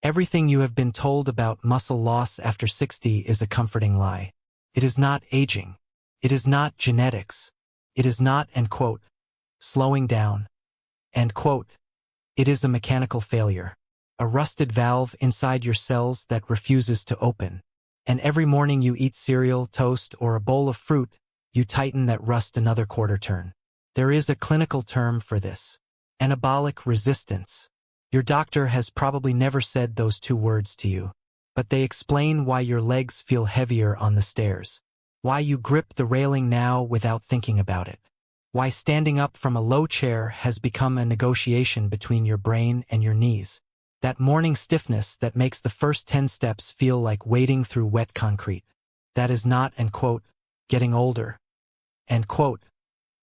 Everything you have been told about muscle loss after 60 is a comforting lie. It is not aging. It is not genetics. It is not, end quote, slowing down. End quote. It is a mechanical failure. A rusted valve inside your cells that refuses to open. And every morning you eat cereal, toast, or a bowl of fruit, you tighten that rust another quarter turn. There is a clinical term for this. Anabolic resistance. Your doctor has probably never said those two words to you, but they explain why your legs feel heavier on the stairs, why you grip the railing now without thinking about it, why standing up from a low chair has become a negotiation between your brain and your knees, that morning stiffness that makes the first 10 steps feel like wading through wet concrete. That is not, end quote, getting older. End quote.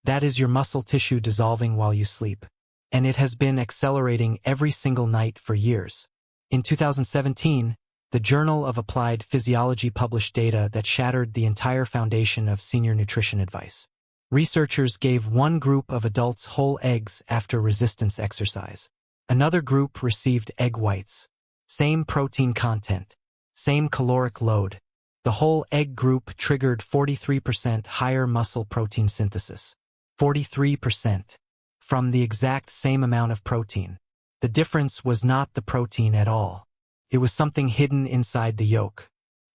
That is your muscle tissue dissolving while you sleep. And it has been accelerating every single night for years. In 2017, the Journal of Applied Physiology published data that shattered the entire foundation of senior nutrition advice. Researchers gave one group of adults whole eggs after resistance exercise. Another group received egg whites. Same protein content, same caloric load. The whole egg group triggered 43% higher muscle protein synthesis. 43%. From the exact same amount of protein. The difference was not the protein at all. It was something hidden inside the yolk.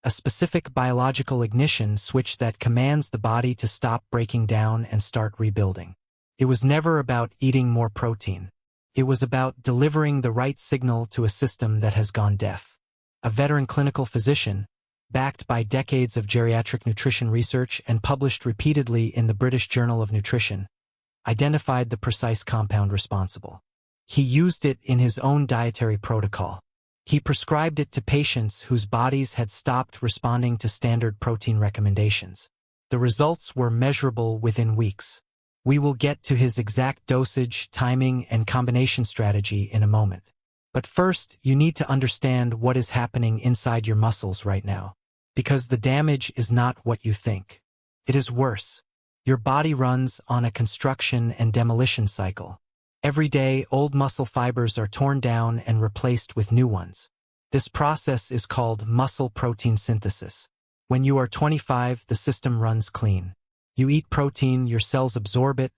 A specific biological ignition switch that commands the body to stop breaking down and start rebuilding. It was never about eating more protein. It was about delivering the right signal to a system that has gone deaf. A veteran clinical physician, backed by decades of geriatric nutrition research and published repeatedly in the British Journal of Nutrition, identified the precise compound responsible. He used it in his own dietary protocol. He prescribed it to patients whose bodies had stopped responding to standard protein recommendations. The results were measurable within weeks. We will get to his exact dosage, timing, and combination strategy in a moment. But first, you need to understand what is happening inside your muscles right now. Because the damage is not what you think. It is worse. Your body runs on a construction and demolition cycle. Every day, old muscle fibers are torn down and replaced with new ones. This process is called muscle protein synthesis. When you are 25, the system runs clean. You eat protein, your cells absorb it,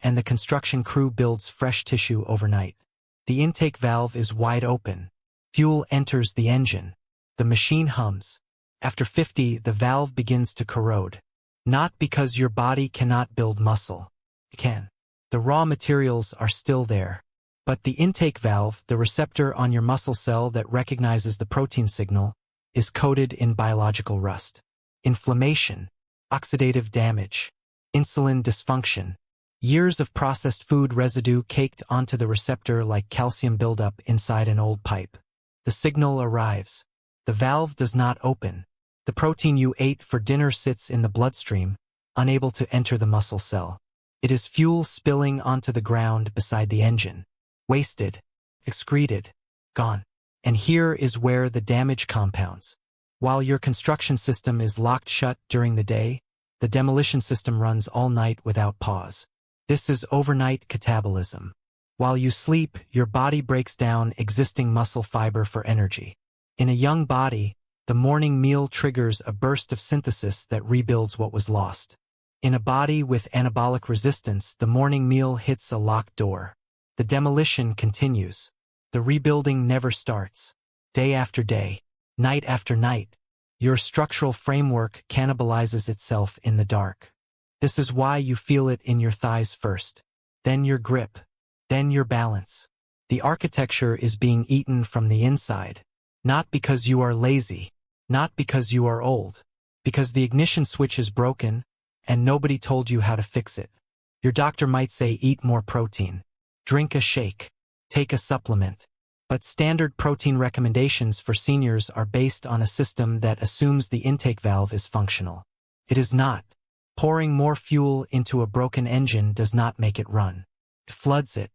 and the construction crew builds fresh tissue overnight. The intake valve is wide open. Fuel enters the engine. The machine hums. After 50, the valve begins to corrode. Not because your body cannot build muscle. It can. The raw materials are still there. But the intake valve, the receptor on your muscle cell that recognizes the protein signal, is coated in biological rust. Inflammation, oxidative damage, insulin dysfunction, years of processed food residue caked onto the receptor like calcium buildup inside an old pipe. The signal arrives. The valve does not open. The protein you ate for dinner sits in the bloodstream, unable to enter the muscle cell. It is fuel spilling onto the ground beside the engine. Wasted, excreted, gone. And here is where the damage compounds. While your construction system is locked shut during the day, the demolition system runs all night without pause. This is overnight catabolism. While you sleep, your body breaks down existing muscle fiber for energy. In a young body, the morning meal triggers a burst of synthesis that rebuilds what was lost. In a body with anabolic resistance, the morning meal hits a locked door. The demolition continues. The rebuilding never starts. Day after day, night after night, your structural framework cannibalizes itself in the dark. This is why you feel it in your thighs first, then your grip, then your balance. The architecture is being eaten from the inside. Not because you are lazy, not because you are old, because the ignition switch is broken, and nobody told you how to fix it. Your doctor might say eat more protein, drink a shake, take a supplement. But standard protein recommendations for seniors are based on a system that assumes the intake valve is functional. It is not. Pouring more fuel into a broken engine does not make it run. It floods it.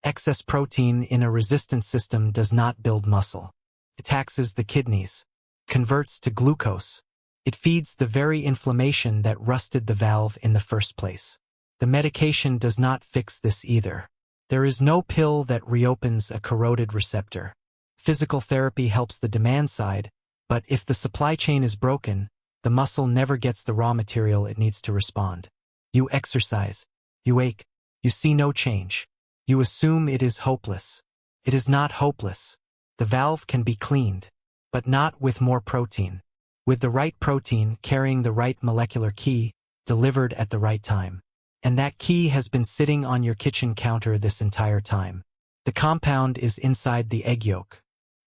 Excess protein in a resistant system does not build muscle. It taxes the kidneys, converts to glucose. It feeds the very inflammation that rusted the valve in the first place. The medication does not fix this either. There is no pill that reopens a corroded receptor. Physical therapy helps the demand side, but if the supply chain is broken, the muscle never gets the raw material it needs to respond. You exercise, you ache, you see no change. You assume it is hopeless. It is not hopeless. The valve can be cleaned, but not with more protein. With the right protein carrying the right molecular key, delivered at the right time. And that key has been sitting on your kitchen counter this entire time. The compound is inside the egg yolk.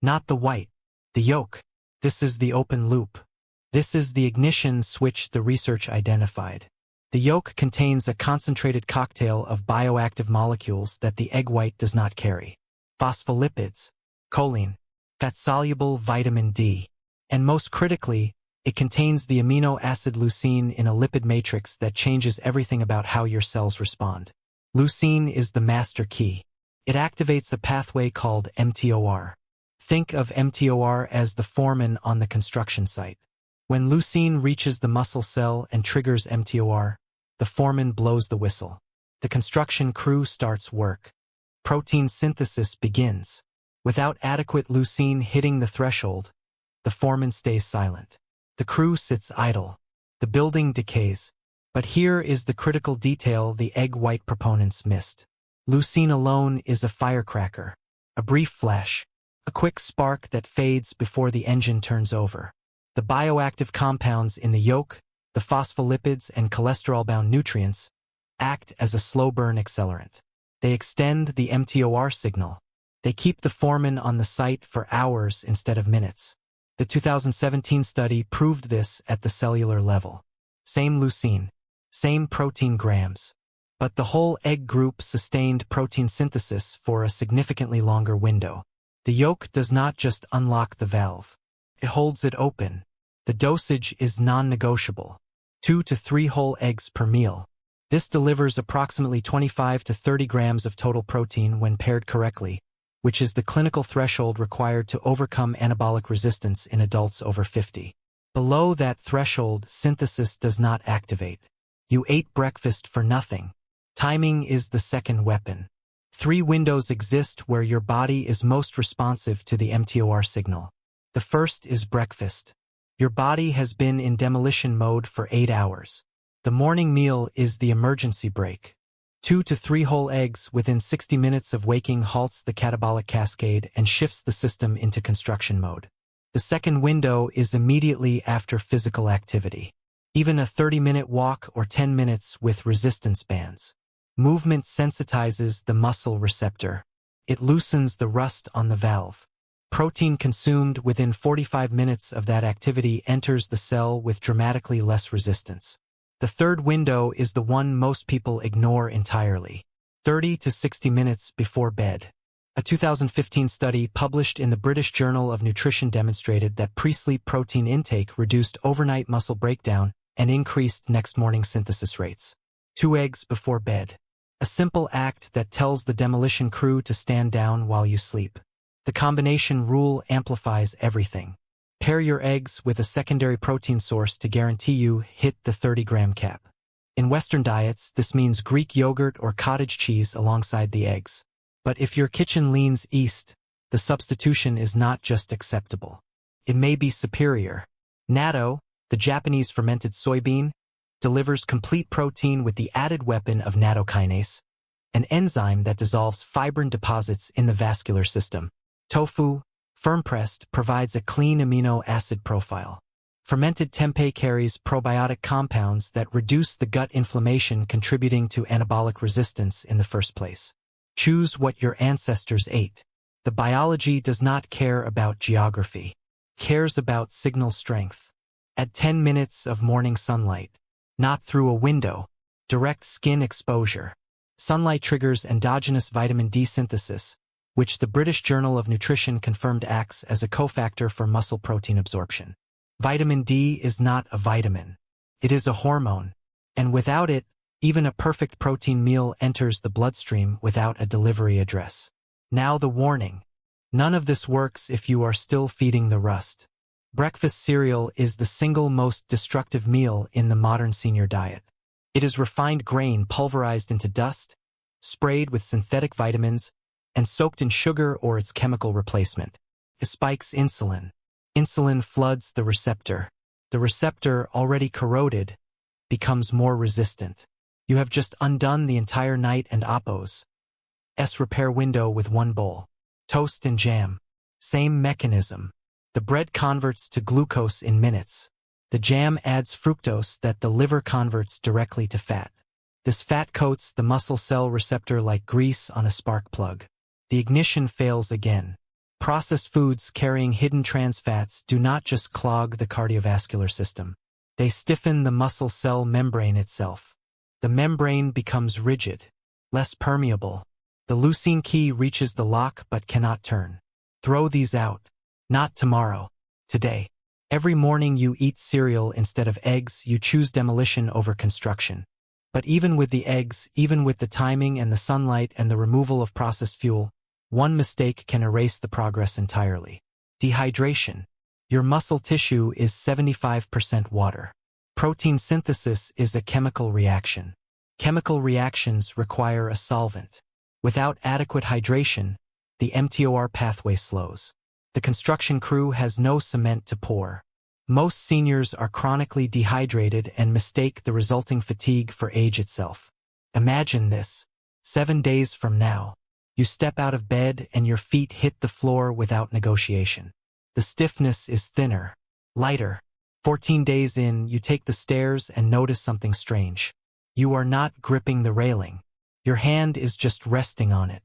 Not the white, the yolk. This is the open loop. This is the ignition switch the research identified. The yolk contains a concentrated cocktail of bioactive molecules that the egg white does not carry. Phospholipids, choline, fat-soluble vitamin D. And most critically, it contains the amino acid leucine in a lipid matrix that changes everything about how your cells respond. Leucine is the master key. It activates a pathway called mTOR. Think of mTOR as the foreman on the construction site. When leucine reaches the muscle cell and triggers mTOR, the foreman blows the whistle. The construction crew starts work. Protein synthesis begins. Without adequate leucine hitting the threshold, the foreman stays silent. The crew sits idle. The building decays. But here is the critical detail the egg white proponents missed. Leucine alone is a firecracker. A brief flash. A quick spark that fades before the engine turns over. The bioactive compounds in the yolk, the phospholipids and cholesterol-bound nutrients, act as a slow-burn accelerant. They extend the mTOR signal. They keep the foreman on the site for hours instead of minutes. The 2017 study proved this at the cellular level. Same leucine, same protein grams. But the whole egg group sustained protein synthesis for a significantly longer window. The yolk does not just unlock the valve. It holds it open. The dosage is non-negotiable. 2 to 3 whole eggs per meal. This delivers approximately 25 to 30 grams of total protein when paired correctly, which is the clinical threshold required to overcome anabolic resistance in adults over 50. Below that threshold, synthesis does not activate. You ate breakfast for nothing. Timing is the second weapon. 3 windows exist where your body is most responsive to the mTOR signal. The first is breakfast. Your body has been in demolition mode for 8 hours. The morning meal is the emergency brake. 2 to 3 whole eggs within 60 minutes of waking halts the catabolic cascade and shifts the system into construction mode. The second window is immediately after physical activity. Even a 30-minute walk or 10 minutes with resistance bands. Movement sensitizes the muscle receptor. It loosens the rust on the valve. Protein consumed within 45 minutes of that activity enters the cell with dramatically less resistance. The third window is the one most people ignore entirely. 30 to 60 minutes before bed. A 2015 study published in the British Journal of Nutrition demonstrated that pre-sleep protein intake reduced overnight muscle breakdown and increased next morning synthesis rates. 2 eggs before bed. A simple act that tells the demolition crew to stand down while you sleep. The combination rule amplifies everything. Pair your eggs with a secondary protein source to guarantee you hit the 30-gram cap. In Western diets, this means Greek yogurt or cottage cheese alongside the eggs. But if your kitchen leans east, the substitution is not just acceptable. It may be superior. Natto, the Japanese fermented soybean, delivers complete protein with the added weapon of nattokinase, an enzyme that dissolves fibrin deposits in the vascular system. Tofu, firm-pressed, provides a clean amino acid profile. Fermented tempeh carries probiotic compounds that reduce the gut inflammation contributing to anabolic resistance in the first place. Choose what your ancestors ate. The biology does not care about geography. It cares about signal strength. At 10 minutes of morning sunlight. Not through a window. Direct skin exposure. Sunlight triggers endogenous vitamin D synthesis, which the British Journal of Nutrition confirmed acts as a cofactor for muscle protein absorption. Vitamin D is not a vitamin. It is a hormone. And without it, even a perfect protein meal enters the bloodstream without a delivery address. Now the warning. None of this works if you are still feeding the rust. Breakfast cereal is the single most destructive meal in the modern senior diet. It is refined grain pulverized into dust, sprayed with synthetic vitamins, and soaked in sugar or its chemical replacement. It spikes insulin. Insulin floods the receptor. The receptor, already corroded, becomes more resistant. You have just undone the entire night and Oppo's repair window with one bowl. Toast and jam. Same mechanism. The bread converts to glucose in minutes. The jam adds fructose that the liver converts directly to fat. This fat coats the muscle cell receptor like grease on a spark plug. The ignition fails again. Processed foods carrying hidden trans fats do not just clog the cardiovascular system. They stiffen the muscle cell membrane itself. The membrane becomes rigid, less permeable. The leucine key reaches the lock but cannot turn. Throw these out. Not tomorrow. Today. Every morning you eat cereal instead of eggs, you choose demolition over construction. But even with the eggs, even with the timing and the sunlight and the removal of processed fuel, one mistake can erase the progress entirely. Dehydration. Your muscle tissue is 75% water. Protein synthesis is a chemical reaction. Chemical reactions require a solvent. Without adequate hydration, the mTOR pathway slows. The construction crew has no cement to pour. Most seniors are chronically dehydrated and mistake the resulting fatigue for age itself. Imagine this. 7 days from now, you step out of bed and your feet hit the floor without negotiation. The stiffness is thinner, lighter. 14 days in, you take the stairs and notice something strange. You are not gripping the railing. Your hand is just resting on it.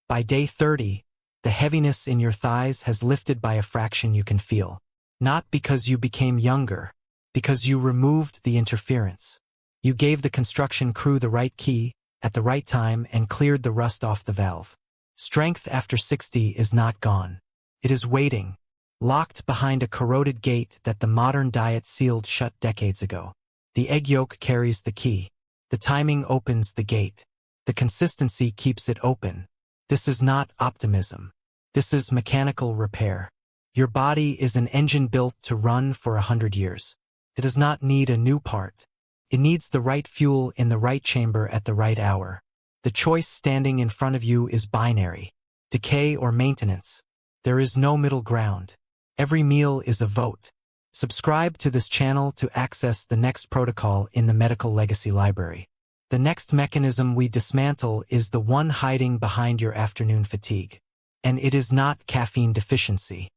By day 30, the heaviness in your thighs has lifted by a fraction you can feel. Not because you became younger, because you removed the interference. You gave the construction crew the right key, at the right time, and cleared the rust off the valve. Strength after 60 is not gone. It is waiting, locked behind a corroded gate that the modern diet sealed shut decades ago. The egg yolk carries the key. The timing opens the gate. The consistency keeps it open. This is not optimism. This is mechanical repair. Your body is an engine built to run for 100 years. It does not need a new part. It needs the right fuel in the right chamber at the right hour. The choice standing in front of you is binary. Decay or maintenance. There is no middle ground. Every meal is a vote. Subscribe to this channel to access the next protocol in the Medical Legacy Library. The next mechanism we dismantle is the one hiding behind your afternoon fatigue. And it is not caffeine deficiency.